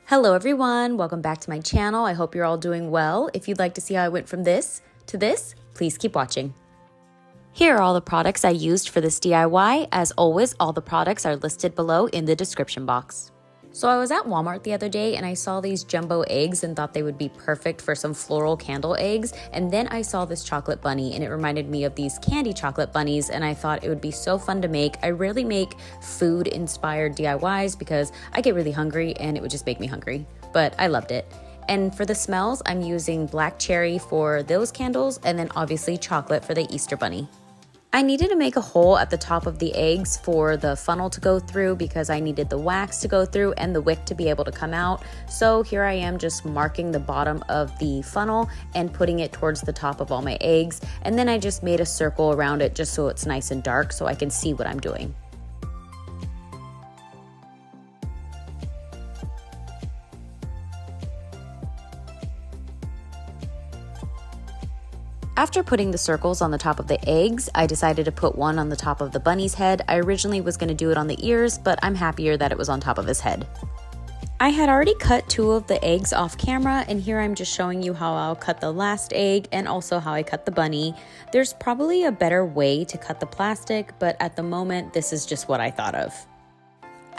Hello everyone, welcome back to my channel. I hope you're all doing well. If you'd like to see how I went from this to this, please keep watching. Here are all the products I used for this DIY. As always, all the products are listed below in the description box. So I was at Walmart the other day and I saw these jumbo eggs and thought they would be perfect for some floral candle eggs. And then I saw this chocolate bunny and it reminded me of these candy chocolate bunnies, and I thought it would be so fun to make. I rarely make food inspired DIYs because I get really hungry and it would just make me hungry, but I loved it. And for the smells, I'm using black cherry for those candles and then obviously chocolate for the Easter bunny. I needed to make a hole at the top of the eggs for the funnel to go through because I needed the wax to go through and the wick to be able to come out. So here I am just marking the bottom of the funnel and putting it towards the top of all my eggs. And then I just made a circle around it just so it's nice and dark so I can see what I'm doing. After putting the circles on the top of the eggs, I decided to put one on the top of the bunny's head. I originally was going to do it on the ears, but I'm happier that it was on top of his head. I had already cut 2 of the eggs off camera, and here I'm just showing you how I'll cut the last egg and also how I cut the bunny. There's probably a better way to cut the plastic, but at the moment, this is just what I thought of.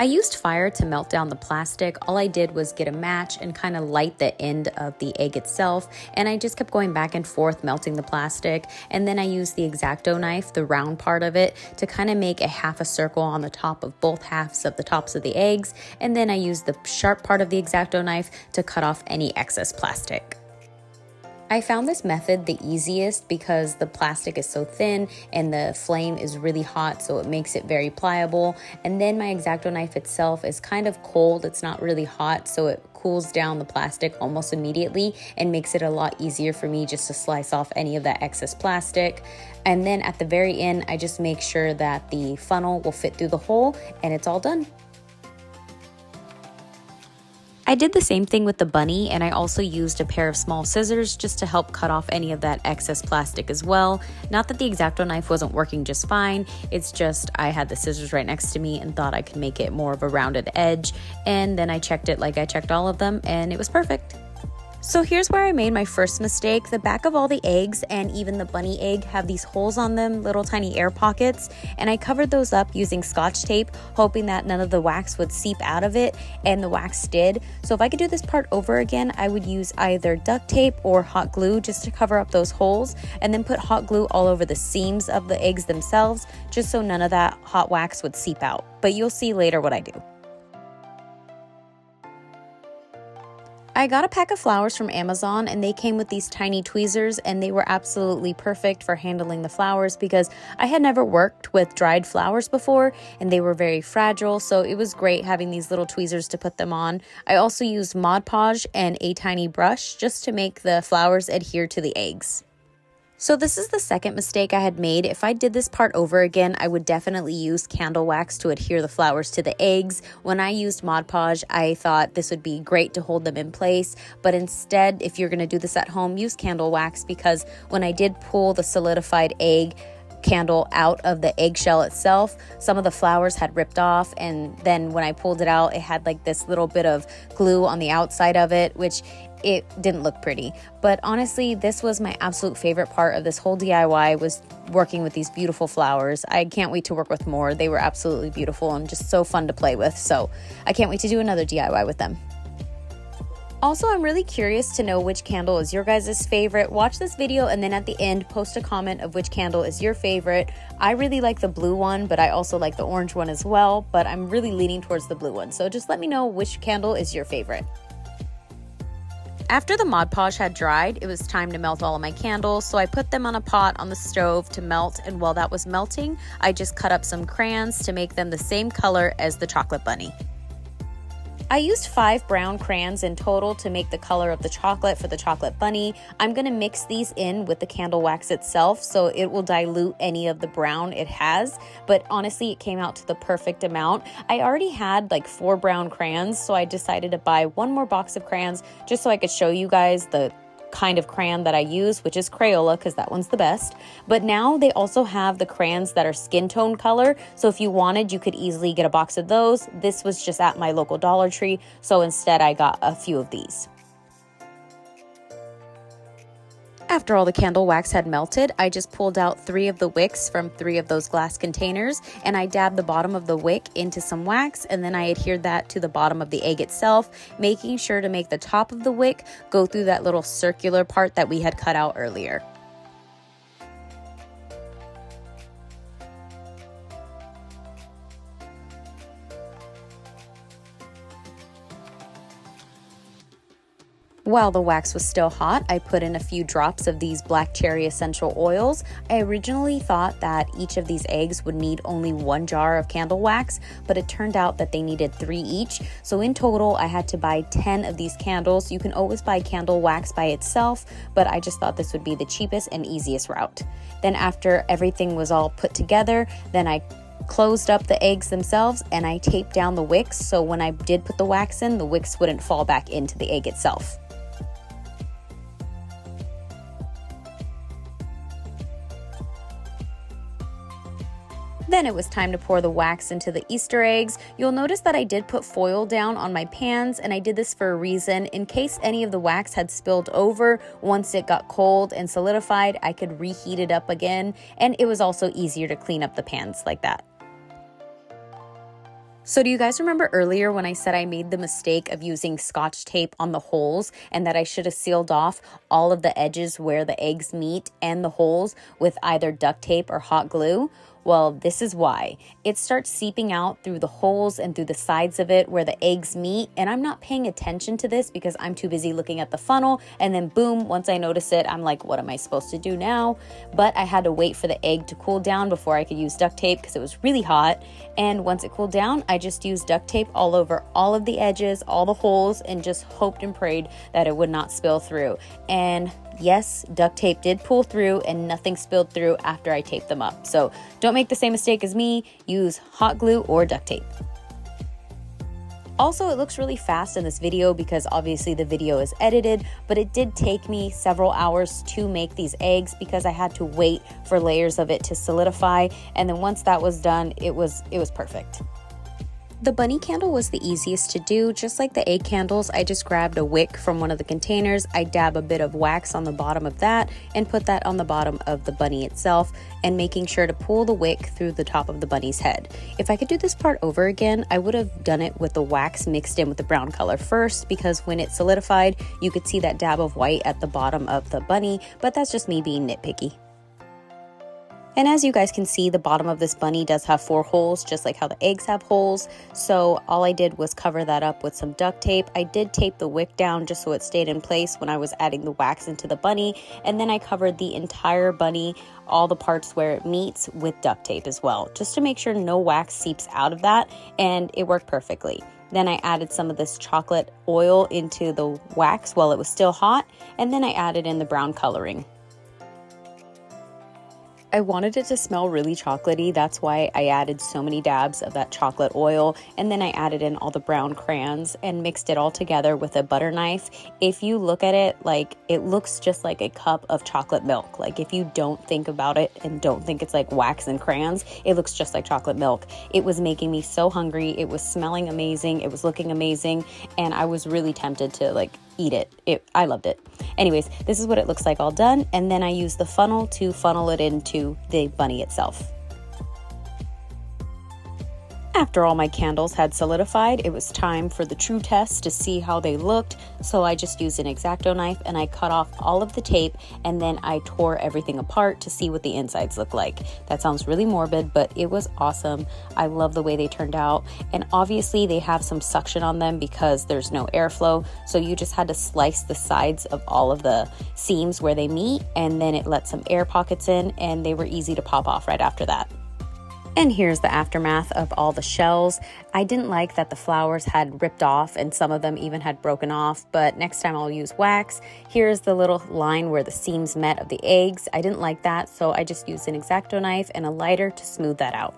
I used fire to melt down the plastic. All I did was get a match and kind of light the end of the egg itself, and I just kept going back and forth melting the plastic. And then I used the X-Acto knife, the round part of it, to kind of make a half a circle on the top of both halves of the tops of the eggs, and then I used the sharp part of the X-Acto knife to cut off any excess plastic. I found this method the easiest because the plastic is so thin and the flame is really hot, so it makes it very pliable. And then my X-Acto knife itself is kind of cold, it's not really hot, so it cools down the plastic almost immediately and makes it a lot easier for me just to slice off any of that excess plastic. And then at the very end, I just make sure that the funnel will fit through the hole and it's all done. I did the same thing with the bunny, and I also used a pair of small scissors just to help cut off any of that excess plastic as well. Not that the X-Acto knife wasn't working just fine, it's just I had the scissors right next to me and thought I could make it more of a rounded edge, and then I checked it like I checked all of them and it was perfect. So here's where I made my first mistake. The back of all the eggs and even the bunny egg have these holes on them, little tiny air pockets, and I covered those up using Scotch tape, hoping that none of the wax would seep out of it, and the wax did. So if I could do this part over again, I would use either duct tape or hot glue just to cover up those holes, and then put hot glue all over the seams of the eggs themselves, just so none of that hot wax would seep out. But you'll see later what I do. I got a pack of flowers from Amazon and they came with these tiny tweezers, and they were absolutely perfect for handling the flowers because I had never worked with dried flowers before and they were very fragile, so it was great having these little tweezers to put them on. I also used Mod Podge and a tiny brush just to make the flowers adhere to the eggs. So this is the second mistake I had made. If I did this part over again, I would definitely use candle wax to adhere the flowers to the eggs. When I used Mod Podge, I thought this would be great to hold them in place, but instead, if you're going to do this at home, use candle wax, because when I did pull the solidified egg candle out of the eggshell itself, some of the flowers had ripped off, and then when I pulled it out, it had like this little bit of glue on the outside of it, which it didn't look pretty. But honestly, this was my absolute favorite part of this whole DIY, was working with these beautiful flowers. I can't wait to work with more. They were absolutely beautiful and just so fun to play with, so I can't wait to do another DIY with them. Also, I'm really curious to know which candle is your guys' favorite. Watch this video and then at the end, post a comment of which candle is your favorite. I really like the blue one, but I also like the orange one as well, but I'm really leaning towards the blue one. So just let me know which candle is your favorite. After the Mod Podge had dried, it was time to melt all of my candles, so I put them on a pot on the stove to melt, and while that was melting, I just cut up some crayons to make them the same color as the chocolate bunny. I used 5 brown crayons in total to make the color of the chocolate for the chocolate bunny. I'm going to mix these in with the candle wax itself so it will dilute any of the brown it has, but honestly it came out to the perfect amount. I already had like 4 brown crayons, so I decided to buy one more box of crayons just so I could show you guys the kind of crayon that I use, which is Crayola, because that one's the best. But now they also have the crayons that are skin tone color. So if you wanted, you could easily get a box of those. This was just at my local Dollar Tree. So instead I got a few of these. After all the candle wax had melted, I just pulled out 3 of the wicks from 3 of those glass containers, and I dabbed the bottom of the wick into some wax, and then I adhered that to the bottom of the egg itself, making sure to make the top of the wick go through that little circular part that we had cut out earlier. While the wax was still hot, I put in a few drops of these black cherry essential oils. I originally thought that each of these eggs would need only 1 jar of candle wax, but it turned out that they needed 3 each. So in total, I had to buy 10 of these candles. You can always buy candle wax by itself, but I just thought this would be the cheapest and easiest route. Then after everything was all put together, then I closed up the eggs themselves and I taped down the wicks, so when I did put the wax in, the wicks wouldn't fall back into the egg itself. Then it was time to pour the wax into the Easter eggs. You'll notice that I did put foil down on my pans, and I did this for a reason. In case any of the wax had spilled over, once it got cold and solidified, I could reheat it up again, and it was also easier to clean up the pans like that. So do you guys remember earlier when I said I made the mistake of using Scotch tape on the holes and that I should have sealed off all of the edges where the eggs meet and the holes with either duct tape or hot glue? Well, this is why. It starts seeping out through the holes and through the sides of it where the eggs meet, and I'm not paying attention to this because I'm too busy looking at the funnel, and then boom, once I notice it, I'm like, what am I supposed to do now? But I had to wait for the egg to cool down before I could use duct tape because it was really hot, and once it cooled down, I just used duct tape all over all of the edges, all the holes, and just hoped and prayed that it would not spill through. And yes, duct tape did pull through and nothing spilled through after I taped them up. So don't make the same mistake as me. Use hot glue or duct tape. Also, it looks really fast in this video because obviously the video is edited, but it did take me several hours to make these eggs because I had to wait for layers of it to solidify. And then once that was done, it was perfect. The bunny candle was the easiest to do. Just like the egg candles, I just grabbed a wick from one of the containers. I dab a bit of wax on the bottom of that and put that on the bottom of the bunny itself, and making sure to pull the wick through the top of the bunny's head. If I could do this part over again, I would have done it with the wax mixed in with the brown color first, because when it solidified, you could see that dab of white at the bottom of the bunny, but that's just me being nitpicky. And as you guys can see, the bottom of this bunny does have 4 holes, just like how the eggs have holes. So all I did was cover that up with some duct tape. I did tape the wick down just so it stayed in place when I was adding the wax into the bunny. And then I covered the entire bunny, all the parts where it meets, with duct tape as well, just to make sure no wax seeps out of that. And it worked perfectly. Then I added some of this chocolate oil into the wax while it was still hot. And then I added in the brown coloring. I wanted it to smell really chocolatey. That's why I added so many dabs of that chocolate oil, and then I added in all the brown crayons and mixed it all together with a butter knife. If you look at it, like, it looks just like a cup of chocolate milk. Like, if you don't think about it and don't think it's like wax and crayons, it looks just like chocolate milk. It was making me so hungry. It was smelling amazing. It was looking amazing, and I was really tempted to eat it. I loved it. Anyways, this is what it looks like all done, and then I use the funnel to funnel it into the bunny itself. After all my candles had solidified, it was time for the true test to see how they looked. So I just used an X-Acto knife and I cut off all of the tape, and then I tore everything apart to see what the insides look like. That sounds really morbid, but it was awesome. I love the way they turned out. And obviously they have some suction on them because there's no airflow. So you just had to slice the sides of all of the seams where they meet, and then it let some air pockets in, and they were easy to pop off right after that. And here's the aftermath of all the shells. I didn't like that the flowers had ripped off and some of them even had broken off, but next time I'll use wax. Here's the little line where the seams met of the eggs. I didn't like that, so I just used an X-Acto knife and a lighter to smooth that out.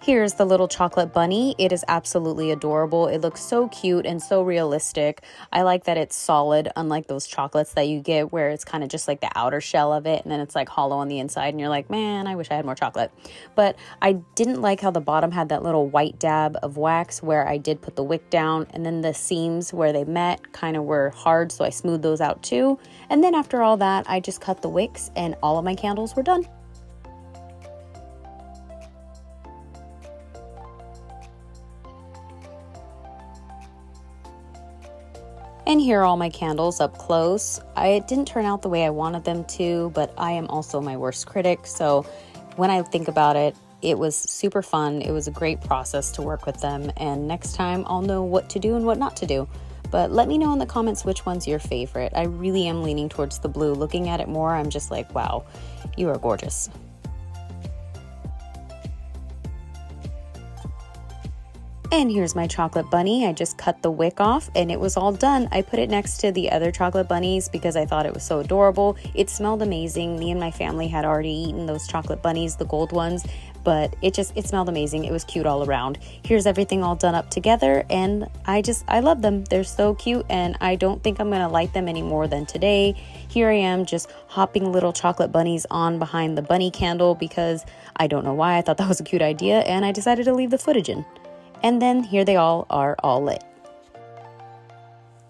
Here's the little chocolate bunny. It is absolutely adorable. It looks so cute and so realistic. I like that it's solid, unlike those chocolates that you get where it's kind of just like the outer shell of it and then it's like hollow on the inside and you're like, man, I wish I had more chocolate. But I didn't like how the bottom had that little white dab of wax where I did put the wick down, and then the seams where they met kind of were hard, so I smoothed those out too. And then after all that, I just cut the wicks and all of my candles were done. And here are all my candles up close. It didn't turn out the way I wanted them to, but I am also my worst critic. So when I think about it, it was super fun. It was a great process to work with them. And next time I'll know what to do and what not to do. But let me know in the comments which one's your favorite. I really am leaning towards the blue. Looking at it more, I'm just like, wow, you are gorgeous. And here's my chocolate bunny. I just cut the wick off and it was all done. I put it next to the other chocolate bunnies because I thought it was so adorable. It smelled amazing. Me and my family had already eaten those chocolate bunnies, the gold ones, but it smelled amazing. It was cute all around. Here's everything all done up together and I love them. They're so cute and I don't think I'm gonna light them any more than today. Here I am just hopping little chocolate bunnies on behind the bunny candle because I don't know why I thought that was a cute idea and I decided to leave the footage in. And then here they all are, all lit.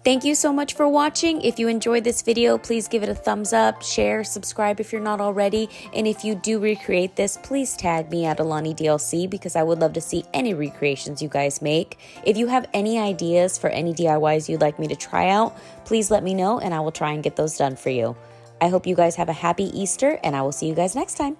Thank you so much for watching. If you enjoyed this video, please give it a thumbs up, share, subscribe if you're not already. And if you do recreate this, please tag me at Alani DLC because I would love to see any recreations you guys make. If you have any ideas for any DIYs you'd like me to try out, please let me know and I will try and get those done for you. I hope you guys have a happy Easter and I will see you guys next time.